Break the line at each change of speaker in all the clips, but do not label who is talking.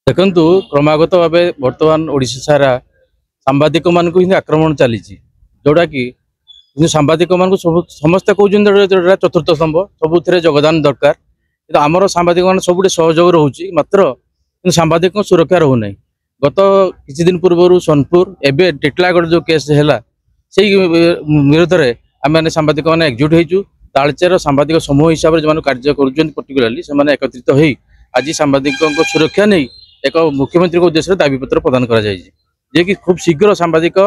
देखु क्रमागत भाव बर्तमान ओडिशा सारा सांबादिक मान आक्रमण चली जोटा कि सांबादिक मान समस्ते कहते चतुर्थ स्तंभ सब योगदान दरकार आमर सांबादिक मान सब सहयोग रोचे मात्र सांबादिक सुरक्षा रोना गत किसी दिन पूर्व सोनपुर एवं टिटलागढ़ जो केस है से विरोध में आम सांबादिक मैंने एकजुट होइचु तालचेर सांबादिक समूह हिसाब से जो कार्य पर्टिकुलाली से एकत्रित हो आज सांबादिक सुरक्षा नहीं एक मुख्यमंत्री उद्देश्य दाबी पत्र प्रदान कर खूब शीघ्र सांबादिक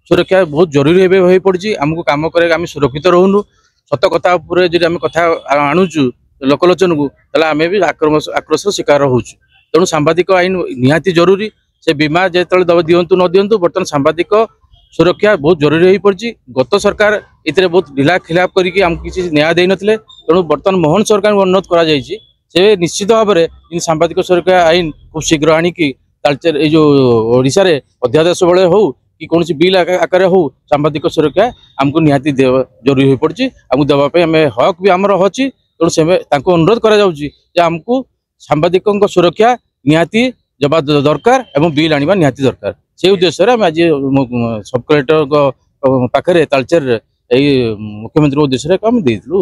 सुरक्षा बहुत जरूरी हो पड़ी आमको कम कर सुरक्षित रोनु सत कथा कथा आणुचु लोकलोचन को आम भी आक्रोश शिकार हो तेणु सांबादिक आईन निहाती जरूरी से बीमा जो दिंतु न दिंतु बर्तमान सांबादिक सुरक्षा बहुत जरूरी हो पड़ी गत सरकार इतने बहुत ढिला खिलाफ करके आमको किसी न्याय दे नथिले तेणु बर्तमान मोहन सरकार को अनुरोध करा से निश्चित भाव में सांबादिक सुरक्षा आईन खूब शीघ्र आणिकी तालचेर जो ओडिशा रे अध्यादेश बेले हो कि कौन बिल आकार हो सांबादिक सुरक्षा आमको निहाती जरूरी हो पड़ी आमको देवाई आम हक भी आमर अच्छी तेणु से अनुरोध करमको सांबादिक सुरक्षा निहाती जबा दरकार एवं बिल आनिबा निहाती दरकार से उद्देश्य आज सब कलेक्टर पाखे तालचेर मुख्यमंत्री उद्देश्य आम देलु।